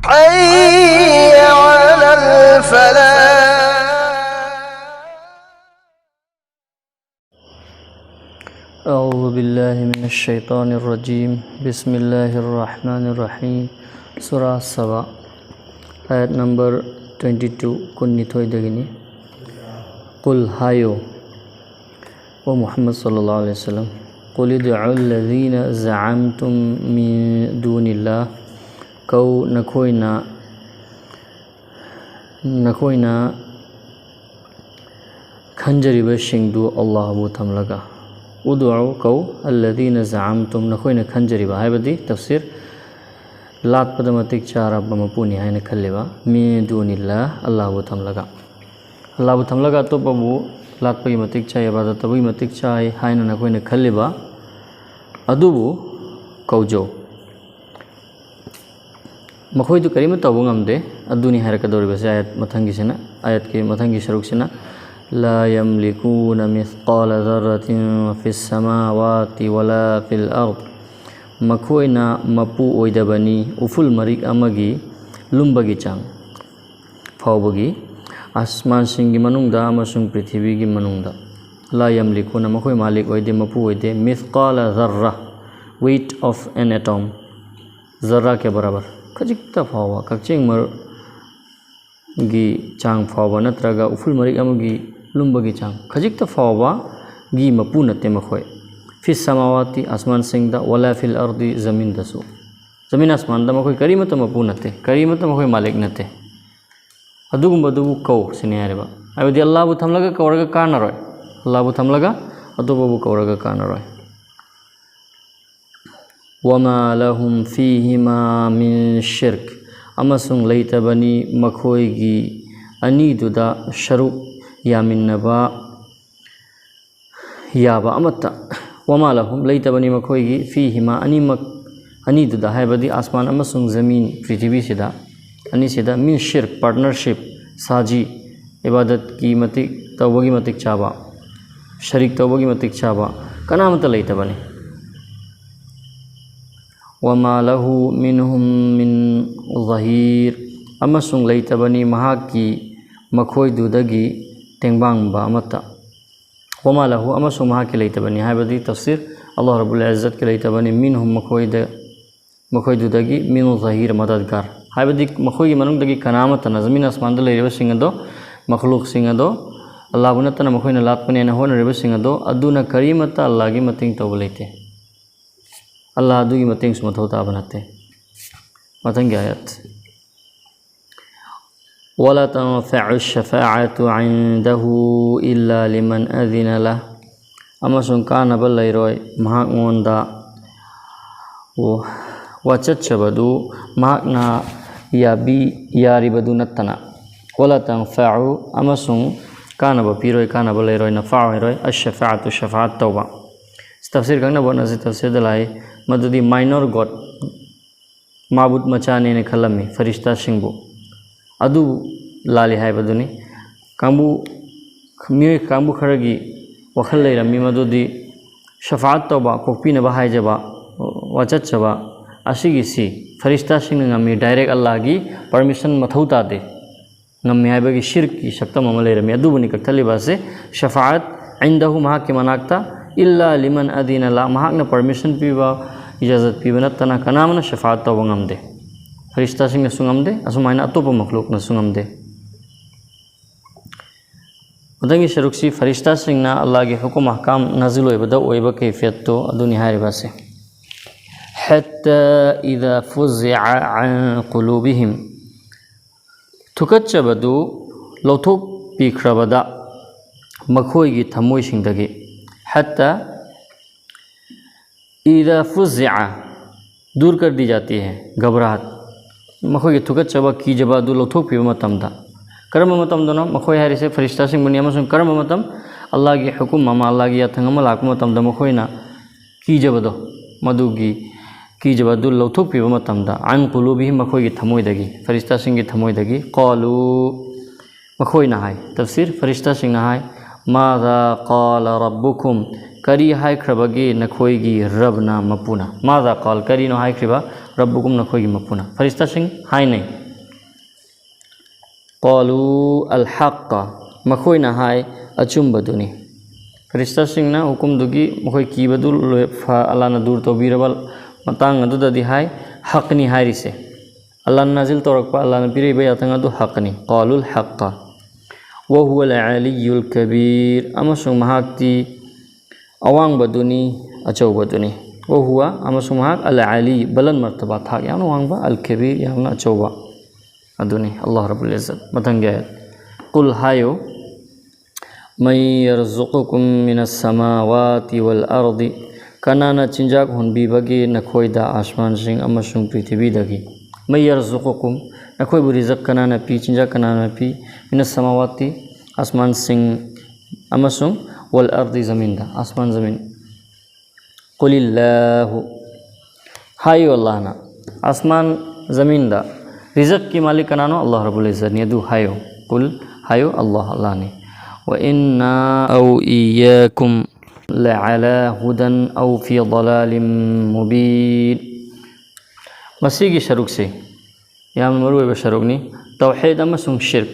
حي على الفلاح. أعوذ بالله من الشيطان الرجيم. بسم الله الرحمن الرحيم. Surah Saba, ayat number 22 kunnithoy dagini. Qul hayo o Muhammad sallallahu alaihi wasallam, qul ud'u alladhina za'amtum min dunillah, kau nakoina khanjariba shingdu Allah bu thamlaga. Ud'u kau alladhina za'amtum, nakoina khanjariba haibadi tafsir लात पदमतिक चार बमपुनि हाइन खल्लेवा min dunillah Allah bu thamlaga. Allah bu thamlaga to babu लात पगी मतिक चाय इबादत तबगी मतिक चाय हाइन नकोइन खल्लेवा अदुबु कौजो मखोय तो करीम तबु ngamde अदुनि हारक दौरिबसे आयत मथंगिसना आयत के मथंगी शरुकसना ला यमलिकुना मिथqala dharratin fis samawati wala fil ard. मखोइना मपु ओइदबनी उफुल Marik अमगी लुम्बगी चांग फावबगी आसमान सिंगी मनुंगदा अमसुंग पृथ्वीगी मनुंगदा. ला यमलिकुना मखोइ मालिक ओइदे मपु ओइदे मिथqala dharra, weight of an atom, जर्रा के बराबर खजिकता फावा कक्चेंग मर गी चांग फावा नत्रगा उफुल मरिक अमगी लुम्बगी चांग खजिकता फावा गी मपु नते मखोइ. फिस समावाती आसमान सिंगदा वला फिल अर्दी जमीन दसो जमीन आसमान दा मखोइ करीमत मपु नते करीमत मखोइ मालिक नते अदुगुंबदुबु कौ सिने यारेबा आबदि अल्लाह बु थमलगा कौरगा कानरय अल्लाह बु थमलगा अदुबु कौरगा कानरय. वमा लहुम फीहिमा मिन शिर्क, अमसुंग लैतबनी मखोइगी अनीदुदा शरुक यामिन्नबा याबा अमत्ता. वमा लहुम लैतबनी मखोइगी फीहिमा अनीमक अनीदुदा हाइबदी आसमान अमसुंग जमीन पृथ्वी सिदा अनीसिदा मिन शिर्क पार्टनरशिप साजी इबादत की मतिक तौबगी मतिक चाबा शरीक तौबगी मतिक चाबा कनामत लैतबनी. वमा लहु मिनहुम मिन ज़हीर, अमसुंग लैतबनी महाकी मखोइदुदगी तेंबांगबा अमत्ता. वमा लहु अमसुंग महाकी लैतबनी हाइबदी तफसीर अल्लाह रब्बुल इज़्ज़त के लैतबनी मिनहुम मखोइदुदगी मिन ज़हीर मददगार हाइबदी मखोइगी मनुंगदगी कनामत न जमीन आसमान द लैरिबा सिंगदो मखलूक सिंगदो अल्लाह बुनतना मखोइना लातपने न होनरिबा सिंगदो अदुना करीमता अल्लाहगी मतिंग तौब लैते अल्लाह अदुगी मतिंग सुमथौ ताबा नते. मथंगी आयत वला तनफ़अु शफ़ाअतु इंदहु इल्ला लिमन अज़िन लह, अमसुंग कानबा लैरोय महांगोंदा वचच्छबदु महांगना याबी यारिबदु नत्तना. वला तनफ़अु अमसुंग कानबा पिरोय कानबा लैरोय नफ़अ हैरोय अशफ़ाअतु शफ़ाअत तौबा. तफसीर खंगना बोनसे तफसीर दलाई मदुदी माइनर गॉड माबुद मचाने ने खलमी फरिश्ता सिंगबु अदु लाली हाइबदुनी कांबु मिय कांबु खरगी वखल लैरमी मदुदी शफाअत तौबा कोकपीनबा हाइजबा वचच्छबा असिगी सी फरिश्ता सिंग ngami डायरेक्ट अल्लाह की परमिशन मथौ तादे ngami हाइबगी शिर्क की शक्तम अमल लैरमी अदुबुनी कथलिबा से शफाअत इंदहु महा के मनाक्ता इल्ला लिमन अदीन ला महाकना परमिशन पीबा इजाजत पीबा नत्तना कनामना शफाअत तौबा ngamde फरिश्ता सिंग सुंगमदे असुमाइना अतोपा मखलूक न सुंगमदे. उदंगी शरुक्सी फरिश्ता सिंग ना अल्लाह के हुकुम अहकाम नाजिल होइबदा ओइबा कैफियत तो अदुनि हारिबा से हत्ता इज़ा फुज़िअ अन क़ुलूबिहिम, थुकच्चबदु लौथोक पीख्रबदा मखोइगी थमोइ सिंगदगी. हत्ता इज़ा फुज़िअ दूर कर दी जाती है घबराहट मखोइगी थुकच्चबा कीजबदु लौथोक पीबा मतमदा करम मतमदनो मखोइ हारिसे फरिश्ता सिंग बनि अमसुंग करम मतम अल्लाह की हुकुम अमा अल्लाह की याथंग अमा लाक मतमदा मखोइना कीजबदो मदुगी कीजबदु लौथोक पीबा मतमदा अन क़ुलूबिहिम मखोइगी थमोइदगी फरिश्ता सिंग की थमोइदगी क़ालू मखोइना हाय तफसीर फरिश्ता सिंग हाय माज़ा क़ाला रब्बुकुम करी हाय ख्रबगी नखोइगी रबना मपुना माज़ा क़ाल करी नो हाय ख्रबा रब्बुकुम नखोइगी मपुना फरिश्ता सिंग हाय नहीं क़ालू अल हक़्क़ मखोइना हाय अचुम्बदुनी ख्रिस्तासिंगना हुकुमदुगी मखोइ कीबदु अल्लाहना दूर तौबीरबा मतंग अदुददि हाय हक़नी हायरिसे अल्लाहना नाजिल तौरकपा अल्लाहना पिरिबा यातंग अदु हक़नी क़ालुल हक़्क़ व हुवल अलीयुल कबीर अमसुंग महाक्ति अवांगबदुनी अचौबदुनी व हुवा अमसुंग महाक अल अली बलन मर्तबा थाक यामना वांगबा अल कबीर यामना अचौबा अदुनी अल्लाह रब्बुल इज्जत मतंग आयत कुल हायो मैं यरज़ुकुकुम मिनस समावाति वल अर्दि कनाना चिंजाक हुनबीबगे नखोइदा आसमान सिंह अमसुंग पृथ्वीदगी मैं यरज़ुकुकुम नखोइबु रिज़क कनाना पी चिंजाक कनाना पी मिनस समावाति आसमान सिंह अमसुंग वल अर्दि ज़मीनदा आसमान ज़मीन कुलिल्लाहु हायो अल्लाहना आसमान ज़मीनदा रिज़क की मालिक कनानो अल्लाह रब्बुल इज्जत ने दु हायो कुल हायो अल्लाह अल्लाह ने व इन्ना औ इय्याकुम लअला हुदन औ फी ضलालिम मुबीन मसीगी शरुक से याम मरुएबा शरुकनी तौहीद अमसुंग शिर्क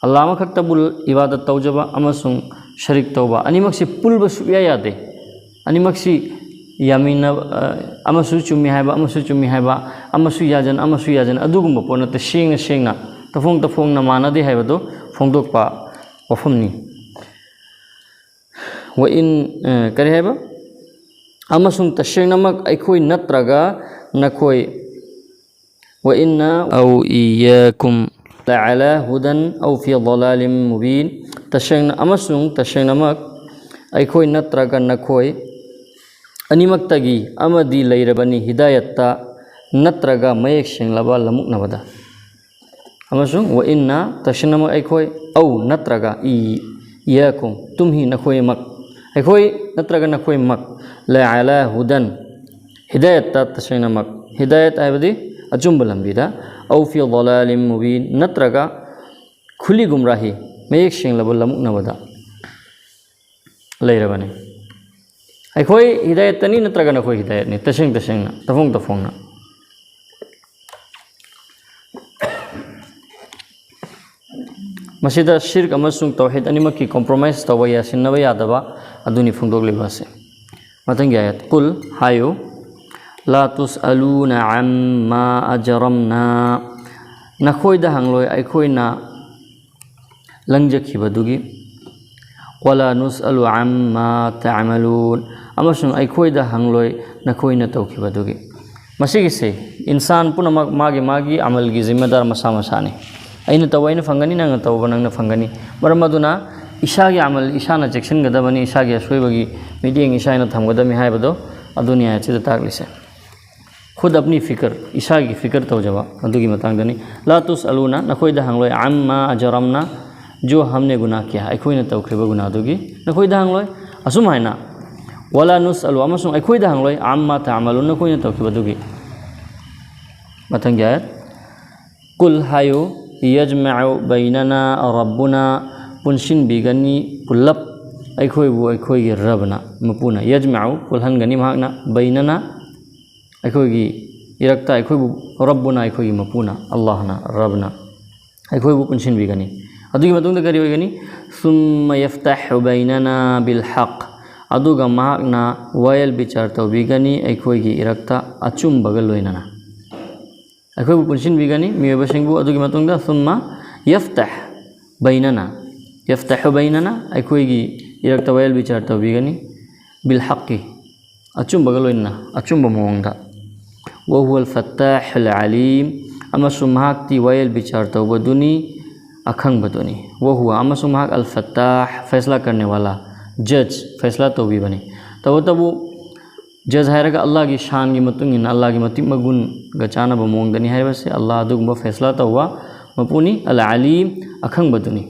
अल्लाह मखक्तबुल इबादत तौजबा अमसुंग शरीक तौबा अनिमक्सी पुलबा सुया यादे अनिमक्सी यामिना अमसु चुम्मी हाइबा अमसु याजन अदुगुम्बा पोनते सेंगना तफोंग मानदे हाइबदो फोंदोकपा वफमनी व इन करे हाइबा अमसुंग तसेंगनमक अखोइ नत्रगा नखोइ व इन्ना औ इय्याकुम लअला हुदन औ फी ضलालिम मुबीन तसेंगनमक अखोइ नत्रगा नखोइ अनिमक्तगी अमदी लैरबनी हिदायत्ता नत्रगा मयेक सेंगलबा लमुकनबदा अमसुंग व इन्ना तसेंगनमक अखोइ औ नत्रगा इय्याकुम तुम्ही नखोइमक अखोइ नत्रगा नखोइमक लअला हुदन हिदायत्ता तसेंगनमक हिदायत हाइबदि अचुम्बा लंबीदा औ फी ضलालिम मुबीन नत्रगा खुली गुमराही मयेक सेंगलबा लमुकनबदा लैरबनी अखोइ हिदायतनी नत्रगा नखोइ हिदायतनी तसेंगना तफोंगना मसीदा शिर्क अमसुंग तौहीद अनिमकी कॉम्प्रोमाइज तौबा यासिनबा यादबा अदुनी फोंदोकलिबासे मतंगी आयत कुल हायो ला तुसअलूना अम्मा अजरमना नखोइदा हंगलोय अखोइना लंजखिबदुगी वला नुसअलु अम्मा तअमलून अमसुंग अखोइदा हंगलोय नखोइना तौखिबदुगी मसीगिसे इंसान पुनमक मागी अमलगी जिम्मेदार मसा मसाने अइना तव अइना फंगनी नंग तव नंगना फंगनी मरमदुना इशागी अमल इशाना चेक्शनगदबनी इशागी असोइबगी मीडिंग इशाना थमगदमी हाइबदो अदुनी आयचिदा ताकलिसे खुद अपनी फिक्र इशागी फिक्र तौजबा अदुगी मतंगदनी ला तुसअलूना नखोइदा हंगलोय अम्मा अजरमना जो हमने गुनाह किया अखोइना तौखिबा गुनाह दुगी नखोइदा हंगलोय असुम हाइना वला नुसअलु अमसुंग अखोइदा हंगलोय अम्मा तअमलून नखोइना तौखिबा दुगी मतंगी आयत कुल हायो यजमअ बैनना रब्बुना पुनसिन बिगनी पुल्लप अखोइबु अखोइगी रबना मपुना यजमअ पुलहनगनी महाकना बैनना अखोइगी इरक्ता अखोइबु रब्बुना अखोइगी मपुना अल्लाहना रबना अखोइबु पुनसिन बिगनी अदुगी मतुंगदा करी होइगनी सुम्मा यफ्तहु बैनना बिल हक़ अदुगा महाकना वायल बिचार तौबिगनी अखोइगी इरक्ता अचुम्बगा लोइनना अखोइबु पुनसिन बिगनी मियोबसिंगबु अदुगी मतुंगदा सुम्मा यफ्तहु बैनना अखोइगी इरक्ता वायल बिचार तौबिगनी बिल हक़्क़ि अचुम्बगा लोइनना अचुम्बा मोंगदा व हुवल फत्ताहुल अलीम अमसुंग महाक्ति वायल बिचार तौबदुनी अखंगबदुनी व हुआ अमसुंग महाक अल फत्ताह फैसला करने वाला जज फैसला तौबी बने तबु जज हायरगा अल्लाह की शान की मतुंगिन अल्लाह की मतिक मगुन गचाना बमोंगदनी हायबसे अल्लाह अदुगुंबा फैसला तौवा मपुनी अल अलीम अखंगबदुनी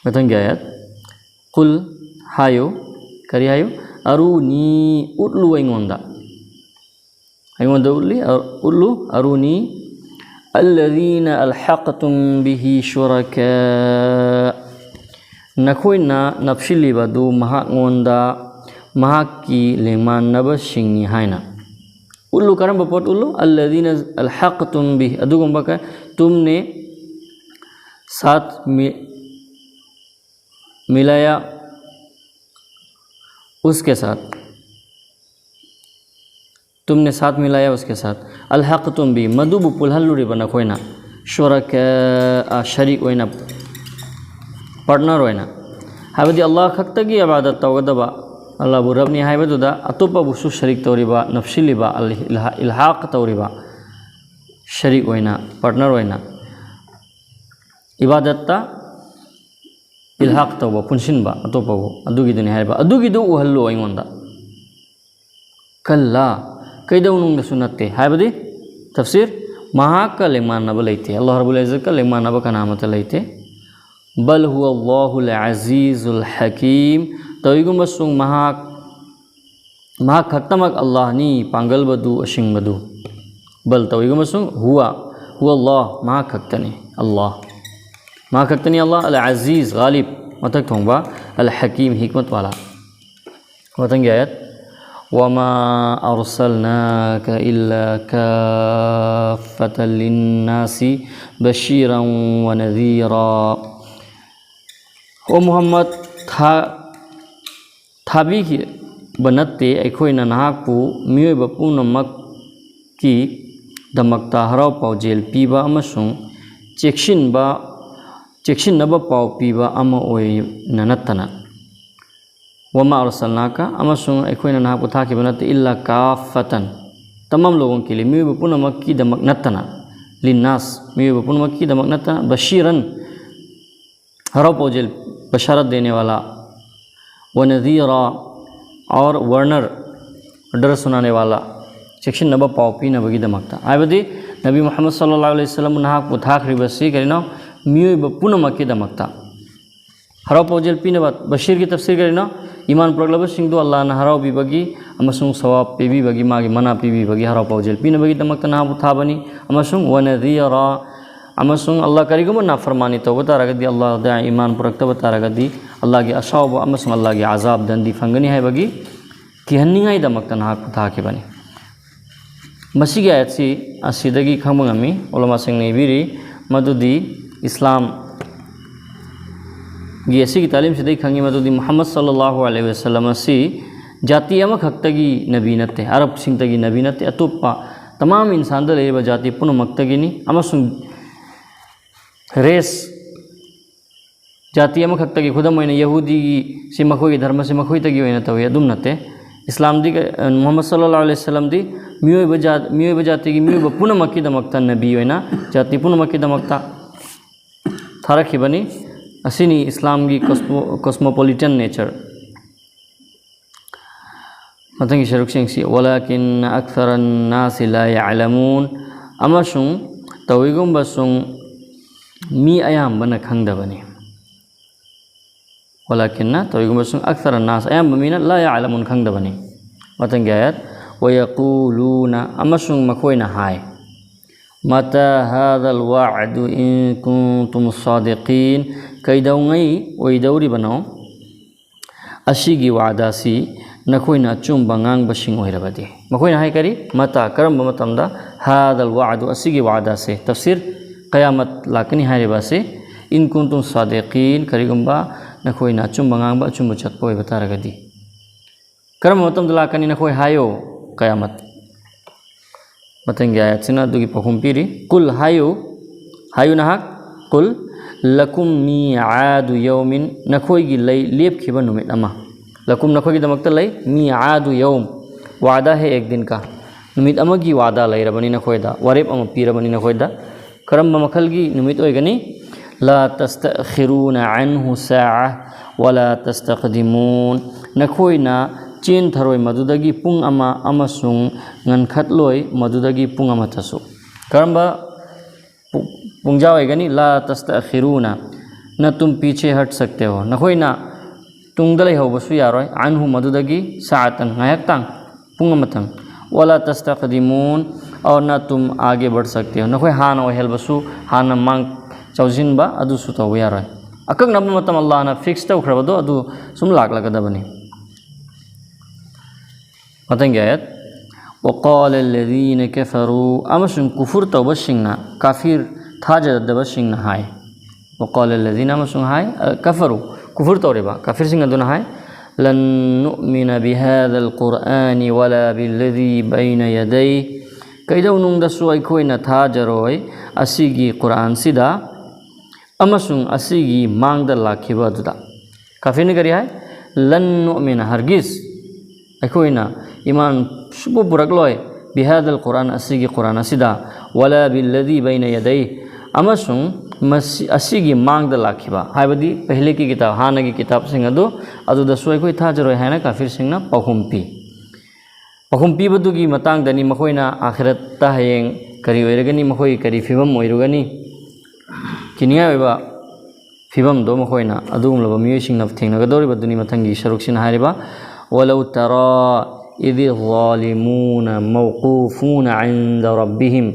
मतंगी आयत कुल हायो करी हायो अरुनी उल्लु अइंगोंदा उल्लु अरुनी الذين ألحقتم به شركاء नखोइना नपशिलिबदु महागोंदा महाकी लेमानबसिंगनी हाइना उल्लु करम पोट उल्लु अल्लदीन अलहक़तुम बिहि अदुगुंबा का तुमने साथ मिलाया उसके साथ, तुमने साथ मिलाया उसके साथ। अलहक तुम भी मधुबु पुलहल्लुरी बना खोइना शुरक शरीक होइना पार्टनर होइना हाबदी अल्लाह खक्तगी इबादत तौगदबा अल्लाह बु रबनी हाइबदुदा अतोपा बुसु शरीक तौरिबा नफ्सिलिबा इल्हाक तौरिबा शरीक होइना पार्टनर होइना इबादत्ता इल्हाक तौबा पुनसिनबा अतोपाबु अदुगिदुनि हाइबा अदुगिदु उहल्लो अइंगोंदा कल्ला कैदौनुंगसु नत्ते हाइबदी तफसीर महाका लेमानब लेते अल्लाह रब्बुल इज्जत का लेमानब कनामत लेते बल हुवा अल्लाहुल अजीजुल हकीम तौइगुमसुंग महाक खत्तमक अल्लाह नी पांगल बदु अशिंग बदु बल तौइगुमसुंग हुआ अल्लाह महाक खत्तनी अल्लाह महाक खत्तनी अल्लाह अल अजीज गालिब मतक थोंबा अल हकीम हिकमत वाला वतंगी आयत वमा अरसलनाक इल्ला काफ़्फ़तल लिन्नासी बशीरन व नज़ीरा। ओ मोहम्मद थाबी बनते अखोइना नहाकपु मियोइबा पुनमक्की दमक्ता हराव पाउजेल पीबा अमसुंग चेक्सिनबा पाउ पीबा अमा ओइना नत्तना वमा अरसलनाका अमसुंग अखोइना नहाकपु थाखिबा नत्ते इल्ला काफ़्फ़तन तमाम लोगों के लिए मियोइबा पुनमक्की दमक नत्तना लिन्नास मियोइबा पुनमक्की दमक नत्तना बशीरन हराव पाउजेल बशारत देने वाला व नज़ीरा और वर्नर डर सुनाने वाला चेक्शन नबा पाव पी नबगी दमकता आबदी नबी मोहम्मद सल्लल्लाहु अलैहि वसल्लम नाहक पुथाखरी बसी करिनो मियोय पुनमकी दमकता हराव पावजेल पी नबा बशीर की तफसीर करिनो ईमान प्रगलब सिंधु अल्लाह न हराव बीबगी अमसुंग सवाब पीबी बगी मागी मना पीबी बगी हराव पावजेल पी नबगी दमकता नाहक पुथाबनी अमसुंग व नज़ीरा अमसुंग अल्लाह करिगुम नाफरमानी तौबा तारगदी अल्लाह दा ईमान पुरक्तबा तारगदी अल्लाह की असाब अमसुंग अल्लाह की आज़ाब दंदी फंगनी है बगी किहन्निंगाई दमकता नाहक पुथाखिबनी मसीगी आयतसी असिदगी खंबंगमी उलमा सिंहने बिरी मदुदी इस्लाम गी असिगी तालीम सिदई खंगी मदुदी मुहम्मद सल्लल्लाहु अलैहि वसल्लम असि जाति अमखक्तगी नबी नत्ते अरब सिंहतगी नबी नत्ते अतोप्पा तमाम इंसान द लेबा जाति पुनमक्तगिनी अमसुंग रेस जाति अमखक्तगी खुदम ओइना यहूदी सि मखोई धर्म से मखोई तगी ओइना तवे अदुम नत्ते इस्लाम दी मुहम्मद सल्लल्लाहु अलैहि वसल्लम दी मियोइबा जाति की मियोइबा पुनमक्की दमक्ता नबी ओइना जाति पुनमक्की दमक्ता थारखिबनी असिनी इस्लाम की कॉस्मोपॉलिटन नेचर मतंगी शरुक सिंगसी वलाकिन अक्सरन नासि ला यअलमून अमसुंग तौइगुम्बसुंग मी अयाम्बना खंगदबनी वलाकिन तौइगुम्बसुंग अक्सरन नास अयाम्ब मीना ला यअलमून खंगदबनी मतंगी आयत वयक़ूलून अमसुंग मखोइना हाय मता हादल वाअदु इन कुंतुम सादिकीन कैदौंगई ओइदौरी बनाओ अशिगी वादासी नखोइना अचुम्बा ngangbasing ओइरबदि मखोइना हाय करी मता करम मतमदा हादल वाअदु अशिगी वादासे तफसीर क़यामत लाकनी हायरेबासे इन कुंतुम सादिकीन करिगुम्बा नखोइना अचुम्बा ngangbा अचुम्बा चतपा ओइ बतारगदि करम मतमदा लाकनी नखोइ हायो क़यामत मतंगी आयत सिना दुगी पहुम पीरी कुल हायु नाहक कुल लकुम मीआदु यौमिन नखोइगी लई लेपखिबा नुमित अमा लकुम नखोइगी दमकता लई मीआदु यौम वादा है एक दिन का नुमित अमगी वादा लैरबनी नखोइदा वरेप अमा पीरबनी नखोइदा करम मखलगी नुमित ओइगनी ला तस्तअखिरून अन्हु साअ वला तस्तक़दिमून नखोइना चेन थरोय मदुदगी पुंग अमा अमसुंग ngनखतलोय मदुदगी पुंग अमा तसु करम्बा पुंगजा होइगनी ला तस्तअखिरून न तुम पीछे हट सकते हो नखोइना तुंगदलै होबसु यारोय अनहु मदुदगी साअतन ngayaktang पुंग अमतंग वला तस्तक़दिमून और न तुम आगे बढ़ सकते हो नखोइ हाना ओहेलबसु हाना मांग चौजिनबा अदुसु तौ यारोय अकक नब मतम अल्लाह ना फिक्स तौखरबदो अदु सुम लागलगदबनी मतंगी आयत वक़ाल وقال الذين أمسون هاي كفروا كفر توربا كفر سين أدونا هاي لن نؤمن بهذا القرآن ولا بالذي بين يديه كيدو نندسو أيكوين تاجروي أسيجي قرآن سيدا أمسون أسيجي مانغ دلا كيبا دودا كفر نكري هاي لن نؤمن هرجيز أيكوين إيمان شبو برقلوي بهذا القرآن أسيجي قرآن سيدا ولا بالذي بين يديه أمسون असीगी मांगद लाखिबा हाइबदी पहले की किताब हाना की किताब सिंह अदुदा सोय कोई थाजरोय हाना काफिर सिंहना पहुमपी बदुगी मतांग दनी मखोइना आखिरत ता हयेंग करी ओइरगनी मखोइ करी फिबम ओइरुगनी किनिया ओइबा फिबम दो मखोइना अदुम लब मियोइ सिंहना थेंगनगदोरि बदुनी मथंगी सरुकसिन हारिबा वलौ तरा इदि ज़ालिमूना मौकूफूना इंद रब्बिहिम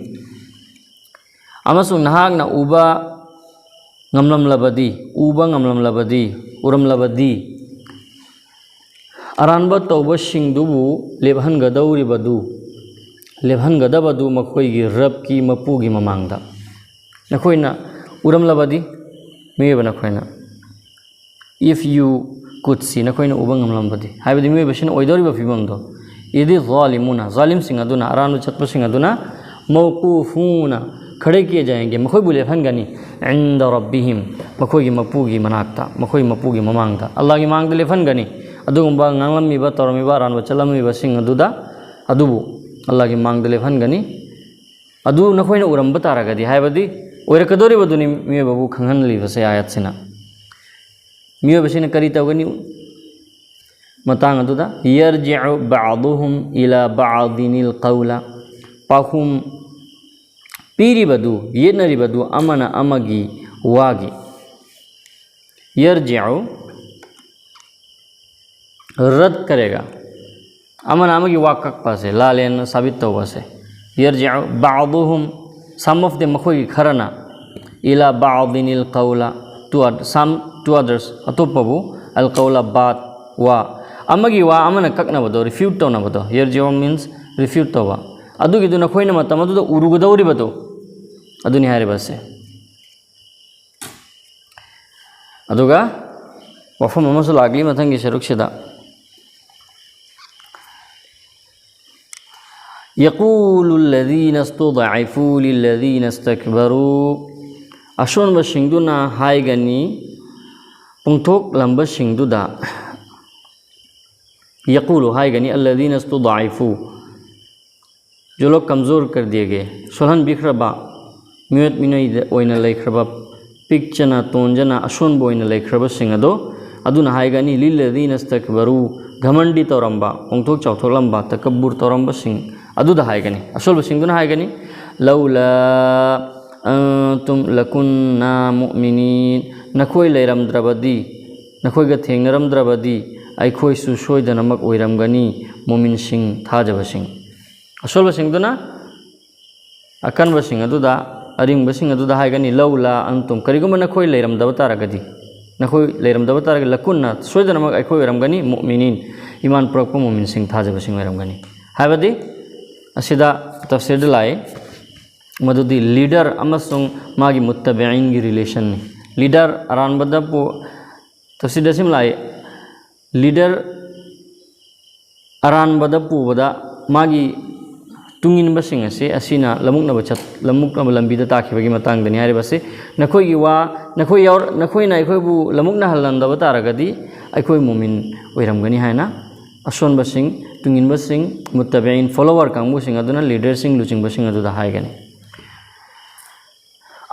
अमसुंग नहागना उबा ngamlamlabadi uba ngamlamlabadi uramlabadi aranba tawba singdubu lebhangadabadu makhoigi rabki mapugi mamangda nakhoina uramlabadi meba nakhoina if you could see nakhoina uba ngamlamlabadi haibadi meba shin oidoriba fibamdo idi zalimuna zalim singaduna aranu chatpa singaduna mawqufuna खड़े किए जाएंगे मखोई बुले फनगनी इंद रब्बिहिम मखोई की मपूगी मनाक्ता मखोई मपूगी ममांगता अल्लाह की मांगते ले फनगनी अदुगुंबा nganglamiba toramiba ranba chalamiba sing aduda adubu अल्लाह की मांगते ले फनगनी अदु नखोइना उरंबा तारगदी हाइबदी ओइरकदोरि बदुनी मिय बाबू खंगन लिबसे आयत सिना मिय बसिना करी तवगनी मतांग अदुदा यरजिउ बअदुहुम इला बअदिनिल qawla पाखुम पीरिबदु येनरिबदु अमना अमगी वागी यरजिउ रद्द करेगा अमना अमगी वाकक पासे लालेन साबित तो पासे यरजिउ बादुहुम सम ऑफ द मखोई खरना इला बादिनिल qawla टू अदर्स अतोपबु अल qawla बात वा अमगी वा अमना ककना बदो रिफ्यूट तो ना बदो यरजिउ मीन्स रिफ्यूट तो वा अदुगी दुना खोइना मतम अदुदा उरुगदौरि बदो अदुनी हारे बसे अदुगा वफम अमसु लागली मथंगी शरुक्षदा यकूलु الذين استضعفوا للذين استكبروا अशोन बशिंगदुना हाइगनी पुंथोक लंब शिंगदुदा यकूलु हाइगनी الذين استضعفوا जो लोग कमज़ोर कर दिए गए सोहन बिखरबा म्यूट मिनई ओइना लेखरबा पिक्चना तोंजना अशोनबो ओइना लेखरबा सिंगदो अदुना हाइगनी लिल्लदीन इस्तकबरू घमंडी तोरंबा ओंथोक चौथोलंबा तकब्बुर तोरंबा सिंग अदुदा हाइगनी अशोल सिंगदुना हाइगनी लौला अंतुम लकुन्ना मुमिनीन नखोय लेरमद्रबदी नखोयगा थेंगनरमद्रबदी आइखोय सु सोयदनमक ओइरमगनी मुमिन सिंग थाजब सिंग अशोल सिंगदुना अकन बसिंग अदुदा अरिंग बसिंग अदुदा हाइगनी लौला अंतुम करिगुम नखोय लेरमदब तारगदी नखोय लेरमदब तारग लकुन्ना सोयदनमक आइखोय ओइरमगनी मुमिनीन ईमान पुरक्प मुमिन सिंग थाजब सिंग ओइरमगनी हाइबदी असिदा तफसीर लाए मदुदी लीडर अमसुंग मागी मुत्तबिईन की रिलेशन ने लीडर अरानबदपु तफसीर दसिम लाए लीडर अरानबदपु बदा मागी तुंगिन बसिंग असे असिना लमुकनब छत लमुकनब लंबीदा ताखिबगी मतंगदनी हारिबसे नखोयगी वा नखोय यार नखोयना अखोयबु लमुकना हलंदब तारगदी अखोय मुमिन ओइरमगनी हायना अशोन बसिंग तुंगिन बसिंग मुत्तबिईन फॉलोवर कांगबु सिंग अदुना लीडर सिंग लुचिंग बसिंग अदुदा हायगनी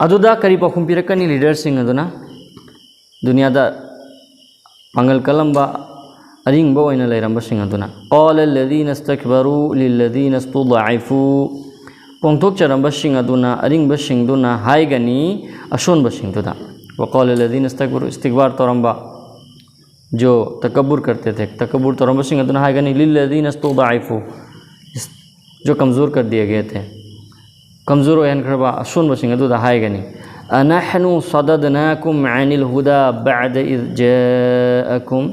अदुदा करी पखुम पिरकनी लीडर सिंग अदुना दुनियादा मंगल कलंबा अरिंग बोइना लेरंब सिंग अदुना क़ाल अल्लज़ीना इस्तकबरू लिल्लज़ीना इस्तुदअफू पोंथोक चरंब सिंग अदुना अरिंग बसिंग दुना हाइगनी अशोन बसिंग दुदा वक़ाल अल्लज़ीना इस्तकबरू इस्तिकबार तोरंबा जो तकब्बुर करते थे तकब्बुर तोरंब सिंग अदुना हाइगनी लिल्लज़ीना इस्तुदअफू जो कमज़ोर कर दिए गए थे कमज़ोर ओयन खरबा अशोन बसिंग अदुदा हाइगनी अनहनु सददनाकुम अनिल हुदा बअद इज़ जाअकुम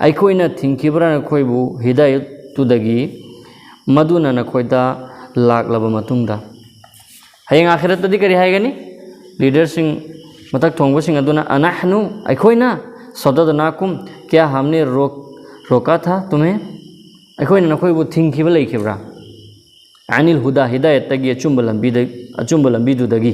अखोइना थिंखिब्रा नखोइबु हिदायत तुदगी मदुना नखोइदा लाखलब मतुंगदा हयेंग आखिरतदि करी हाइगनी लीडर सिंग मतक थोंबसिंग अदुना अनहनु अखोइना सददनाकुम क्या हमने रोका था तुम्हें अखोइना नखोइबु थिंखिबा लैखिब्रा अनिल हुदा हिदायत तगी अचुंब लंबीदुदगी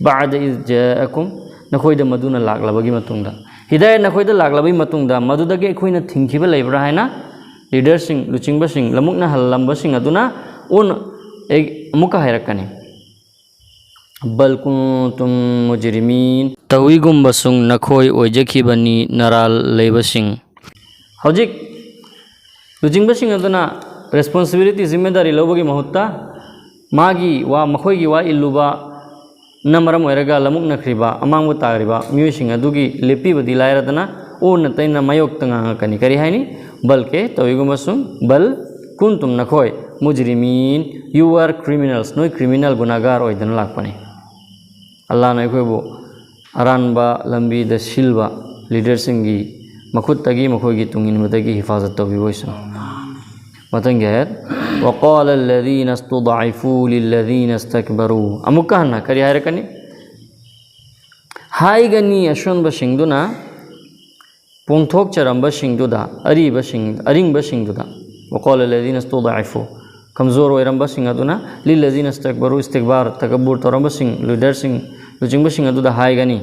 बाद इज जाअकुम नखोइदा मदुना लागलबगी मतुंगदा हिदायत नखोइदा लागलबगी मतुंगदा मदुदगी अखोइना थिंखिबा लैब्रा हैना लीडरसिंग लुचिंगबसिंग लमुकना हल्लंबसिंग अदुना उन एक मुका हैरकनी बल कुंतुम मुजरिमीन तवीगुंबसुंग नखोइ ओइजखिबनी नराल लेबसिंग हौजिक लुचिंगबसिंग अदुना रेस्पॉन्सिबिलिटी जिम्मेदारी लौबगी महुत्ता मागी वा मखोइगी वा इल्लुबा नमरम ओइरगा लमुक नखरिबा अमांगबु तागरिबा मियोइसिंग अदुगी लेपिबदी लायरदना ओन तैना मायोक्ता ngangaकनी करी हाइनी बल्के तवीगुंबसुंग बल कुंतुम नखोइ मुजरिमीन यू आर क्रिमिनल्स नोइ क्रिमिनल गुनागार ओइदन लाकपनी अल्लाह ने अखोइबु अरानबा लंबी द सिल्वा लीडरसिंगी मखुत्तगी मखोइगी तुंगिनबदगी हिफाजत तौबिबोइसुं मतंग हैत वक़ाल अल्लज़ीना इस्तुदअफ़ू लिल्लज़ीना इस्तकबरू अमुकहना करी हायरकनी हाइगनी अशोनबसिंगदुना पोंथोक चरंबसिंगदुदा अरिंगबसिंगदुदा वक़ाल अल्लज़ीना इस्तुदअफ़ू कमजोर ओइरंबसिंग अदुना लिल्लज़ीना इस्तकबरू इस्तिकबार तकब्बुर तौरंबसिंग लीडरसिंग लुचिंगबसिंग अदुदा हाइगनी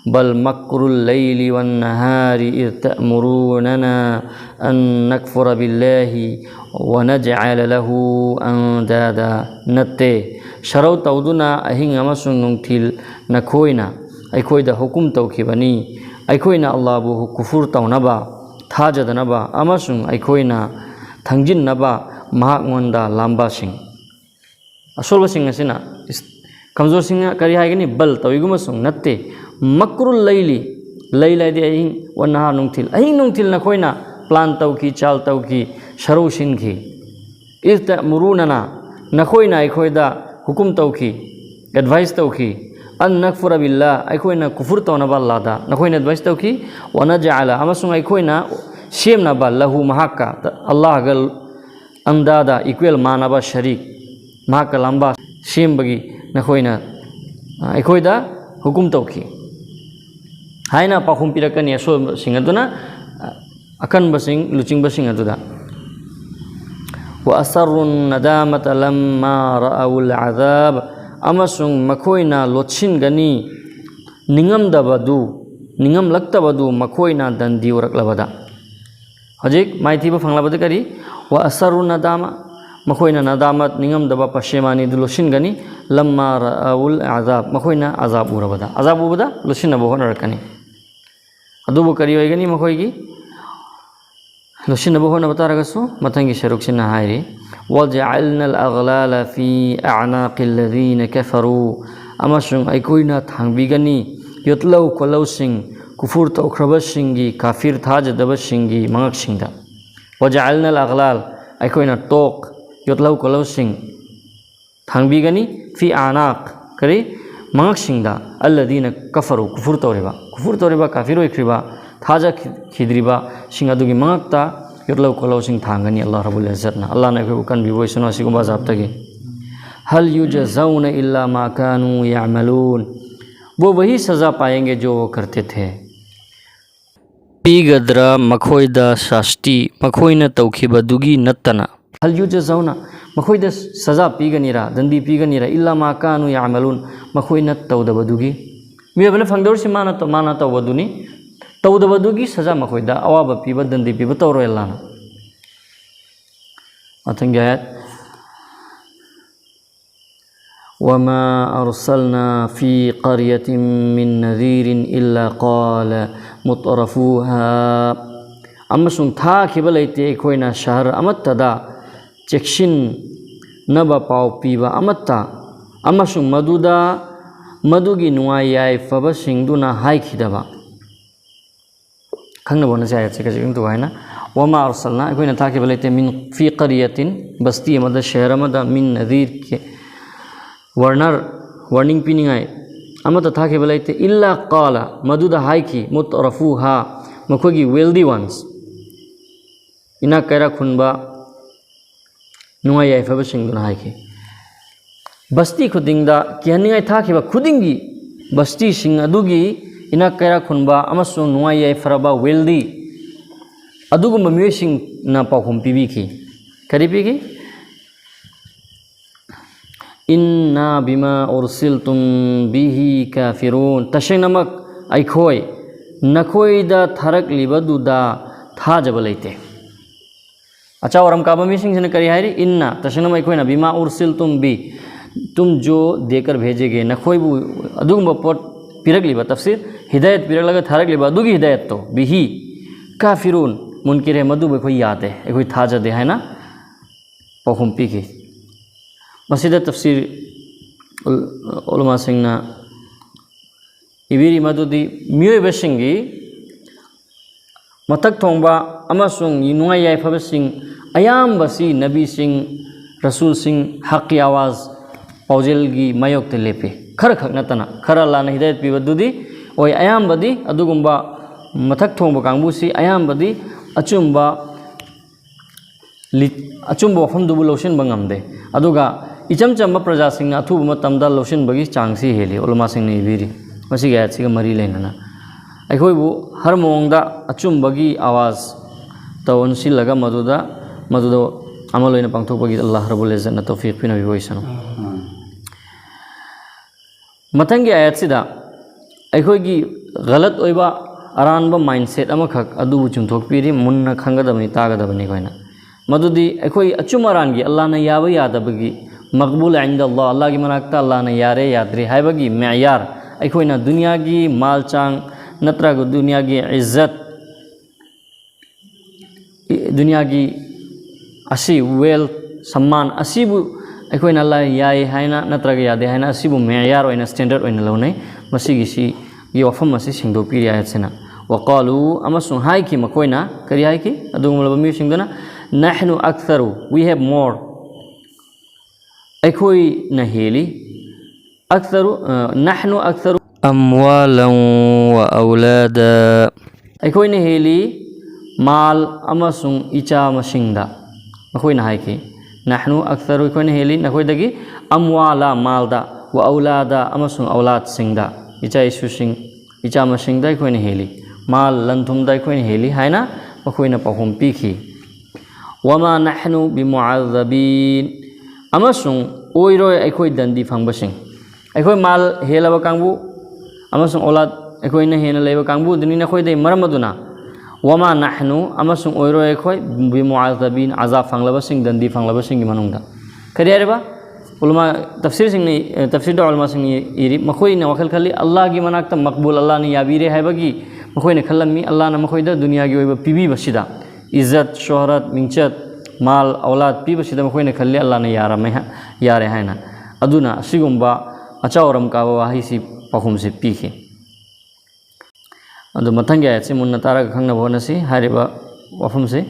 बल मक्रुल लैली वन नहारी इज़ तअमुरूनना अन नकफुर बिल्लाहि व नजअल लहु अंदादा नत्ते शरौ तौदुना अहिंग अमसुंग नुंगथिल नखोइना अखोइदा हुकुम तौखिबनी अखोइना अल्लाहबु कुफुर तौनबा थाजदनबा अमसुंग अखोइना थंजिनबा महागमंदा लांबासिंग असोलबसिंग असिना कमजोर सिंह करी हाइगनी बल तौइगुमसुंग नत्ते मक्रुल लैली लैलादि अहिंग व नहार नुंगथिल अहिंग नुंगथिल नखोइना प्लान तौकी चाल तौकी शरौ सिनखी इज़ तअमुरूनना नखोइना अखोइदा हुकुम तौकी एडवाइस तौकी अन नकफुर बिल्लाह अखोइना कुफुर तौनबा अल्लाहदा नखोइना एडवाइस तौकी व नजअल अमसुंग अखोइना सेमनबा लहु महाक्का अल्लाहगा अंदादा इक्वल मानबा शरीक महाक्का लांबा सेमबगी नखोइना अखोइदा हुकुम तौकी हाइना पाखुम पिरकनी असोबसिंग अदुना अकनबसिंग लुचिंगबसिंग अदुदा व असरुन नदामत लम्मा रअउल अज़ाब अमसुंग मखोइना लोचिनगनी निंगमदबदु निंगमलक्तबदु मखोइना दंदी उरकलबदा हजिक माइथीब फंगलबद करी व असरुन नदामा मखोइना नदामत निंगमदबा पशेमानी दु लोचिनगनी लम्मा रअउल अज़ाब मखोइना अज़ाब उरबदा अज़ाब उबदा लोचिनबो होनरकनी अदुबु करी होइगनी मखोइगी लोचिनबो होनबा तारगसु मथंगी शरुक्सिना हाइरी वजअलनल अगलाल फी अअनाक़िल लज़ीना कफ़रू अमसुंग अखोइना थांगबिगनी योतलौ कोलौसिंग कुफुर तौख्रबसिंगी काफिर थाजदबसिंगी मंगकसिंगदा वजअलनल अगलाल अखोइना तोक योतलौ कोलौसिंग थांगबिगनी फी अअनाक़ करी मंगकसिंगदा अल्लज़ीना कफ़रू कुफुर तौरिबा काफिर ओइख्रिबा थाजा खिद्रिबा सिंग अदुगी मंगकता योतलौ कोलौसिंग थांगनी अल्लाह रब्बुल इज़्ज़तना अल्लाह ने अखोइबु कनबिबोइसुनो असिगुम्बा जाबतगी हल युजज़ौना इल्ला मा कानू यअमलून वो वही सज़ा पाएंगे जो वो करते थे पीगद्रा मखोइदा शास्ति मखोइना तौखिबदुगी नत्तना हल युजज़ौना मखोइदा सज़ा पीगनीरा दंदी पीगनीरा इल्ला मा कानू यअमलून मखोइना तौदबदुगी मियबने फंगदौरसि माना तौबदुनी तौदबदुगी सज़ा मखोइदा अवाबा पीबा दंदी पीबा तौरो अल्लाहना मथंगी आयत वमा अरसलना फी क़रियतिन मिन नज़ीरिन इल्ला क़ाल मुतरफूहा अमसुंग थाखिबा लैते अखोइना शहर अमत्तदा चेक्सिन नबा पाव पीबा अमत्ता अमसुंग मदुदा मदुगी नुआई याइफबसिंगदुना हाइखिदबा खंगनबोना से आयत से कजिंग तो हैना वमा अरसलना अखोइना थाखिबा लैते मिन फी क़रियतिन बस्ती अमदा शहर अमदा मिन नज़ीर के वार्निंग पीनिंगाई अमत थाखिबा लैते इल्ला क़ाला मदुदा हाइखी मुतरफूहा मखोगी वेल्दी वंस इना कैरा खुनबा नुआई याइफबसिंगदुना हाइखी बस्ती खुदिंगदा किहनिंगाई थाखिबा खुदिंगी बस्ती सिंह अदुगी इना कैरा खुनबा अमसुंग नुआई याइफरबा वेल्दी अदुगुम मियोइसिंग ना पाखुम पिबिखि करी पिगी इन्ना बिमा उरसिलतुम बिही काफिरून तशेनमक आइखोय नखोयदा थरक लिबदुदा थाजब लेते अच्छा और हम काबा मिसिंग से करी हायरी इन्ना तशेनम आइखोयना बिमा उरसिलतुम बी तुम जो देकर भेजेगे नखोयबु अदुगुम पोट पिरक लिबा तफसीर हिदायत पिरक लगा थरक लिबा अदुगी हिदायत तो बिही काफिरून मुनकिर है मधु कोई याद है कोई थाजा दे है ना पाखुम पिखि मसीदा तफसीर उलमा सिंगना इबीरी मधुदी मियोइबसिंगी मथक थोंबा अमसुंग नुआई याइफबसिंग अयामबसी नबी सिंह रसूल सिंह हक की आवाज़ पाउजेलगी मायोक्ते लेपे खर खक नतना खर अल्लाह ने हिदायत पीबदुदी ओय अयामबदी अदुगुंबा मथक थोंबा कांगबुसी अयामबदी अचुंबा वफमदुबु लौसिनबा ngamde aduga इचम चम प्रजा सिंह अथुब मतमदा लौसिनबगी चांगसी हेली उलमा सिंह ने इबीरी मसी गया सिग मरी लेना अखोइबु हर मोंगदा अचुंबगी आवाज तौनसी लगा मदुदा अमल ओइना पांगथोकबगी अल्लाह रब्बुल इज्जत ना तौफीक पिना बिबोइसनो मथंगी आयत सिदा अखोइगी गलत ओइबा अरानबा माइंडसेट अमखक अदुबु चुंथोकपीरी मुन्ना खंगदबनी तागदबनी कोइना मदुदी अखोइ अचुम अरानगी अल्लाह ना याबा यादबगी मकबूल इंद अल्लाह की मनाक्ता अल्लाह ने यारे याद्री हाइबगी मेयार अखोइना दुनिया की माल चांग नत्रग दुनिया की इज्जत दुनिया की असी वेल सम्मान असीबु अखोइना अल्लाह याय हाइना नत्रग यादे हाइना असीबु मेयार ओइना स्टैंडर्ड ओइना लौनै मसीगिसी ये वफम असी सिंगदोपीरी आयतसेना वक़ालू अमसुं हाइकी मकोइना करी हाइकी अदुगुमलबा मिसिंगदना नहनु अक्सरु वी हैव मोर अखोई नहेली अक्सरु नहनु अक्सरु अम्वालन व औलादा अखोई नहेली माल अमसुं इचा मसिंगदा अखोई नहाइकी नहनु अक्सरु अखोई नहेली नखोइदगी अम्वाला मालदा व औलादा अमसुं औलाद सिंगदा इचा इशुसिंग इचा मसिंगदा अखोई नहेली माल लंथुमदा अखोई नहेली हाइना अखोइना पाखुम पिखि वमा नहनु बिमुअज़्ज़बीन अमसुं ओइरोय अखोइ दंदी फंगबसिंग अखोइ माल हेलब कांगबु अमसुं औलाद अखोइना हेना लेब कांगबु दुनि नखोइदै मरमदुना वमा नहनु अमसुं ओइरोय अखोइ बिमुअज़्ज़बीन अज़ाब फंगलबसिंग दंदी फंगलबसिंग की मनुंगदा करियारेबा उलमा तफसीर सिंगनी तफसीर द उलमा सिंग इरि मखोइना वखल खली अल्लाह की मनाक्ता मकबूल अल्लाह ने याबीरे हाइबगी मखोइना खलमी अल्लाह ना मखोइदा दुनिया की ओइबा पिबी बसिदा इज्जत शोहरत मिंचत माल औलाद पीबसिदा मखोइना खल्ले अल्लाह ने यारे हाइना अदुना सिगुंबा अचावरम काबा वाहिसी पाखुमसे पीखे अदु मथंगे आयतसे मुन्ना तारग खंगना बोनसी हारिबा वफमसे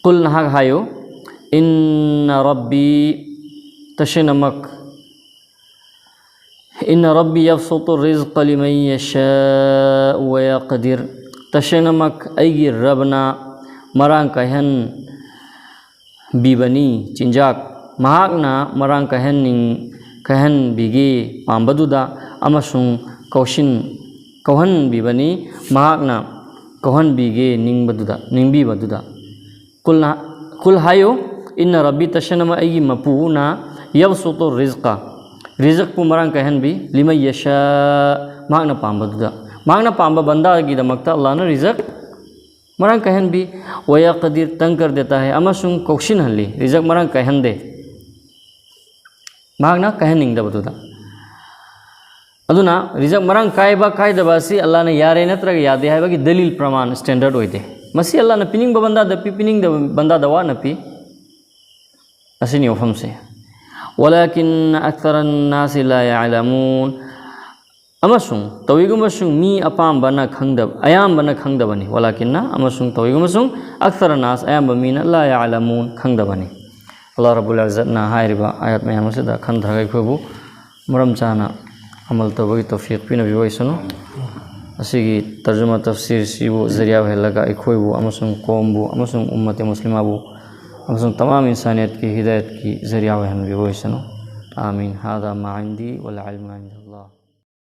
कुल नहाग हायो इन्ना रब्बी तशनमक इन्ना रब्बी यबसुतु रिज़्क़ लिमन यशाअ व यक़दिर तशनमक अयगी रबना मरांग कहन बीबनी चिंजाक महाकना मरांग कहन बीगे पांबदुदा अमसुंग कौहन बीबनी महाकना कौहन बीगे निंबीबदुदा कुल हायो इन रब्बी तशनम अयगी मपूना यबसुतु रिज़्क़ पु मरांग कहन भी लिमन यशा महाकना पांबदुदा महाकना पांबा बंदा की दमकता अल्लाह ने रिज़्क़ मरंग कहन भी वया कदीर तंग कर देता है अमसुंग कौशिन हल्ली रिजक मरंग कहन दे मागना कहन निंगदबदुदा अदुना रिजक मरंग कायबा कायदबासी अल्लाह ने यारे नत्रग यादे है कि दलील प्रमाण स्टैंडर्ड होइदे मसी अल्लाह ने पिनिंग बंदा दपी पिनिंग बंदा दवा नपी असनी ओफम से वलाकिन अक्सरन नास ला यअलमून अमसुंग तविगुमसुंग मी अपाम्बना खंगदब अयाम्बना खंगदबनी वलाकिन्ना अमसुंग तविगुमसुंग अक्सर नास अयाम्ब मीना ला यअलमून खंगदबनी अल्लाह रब्बुल इज्जत ना हाइरिबा आयत मयाम से दा खंधरगै खोबु मरम चाना अमल तबगी तौफीक पिना बिवैसनो असिगी तर्जुमा तफसीर सिबु जरिया हेलगा अखोइबु अमसुंग कोमबु अमसुंग उम्मत मुस्लिमाबु अमसुंग तमाम इंसानियत की हिदायत की जरिया हेन बिवैसनो आमीन हादा मा इंदी वल इल्मु इंदल्लाह।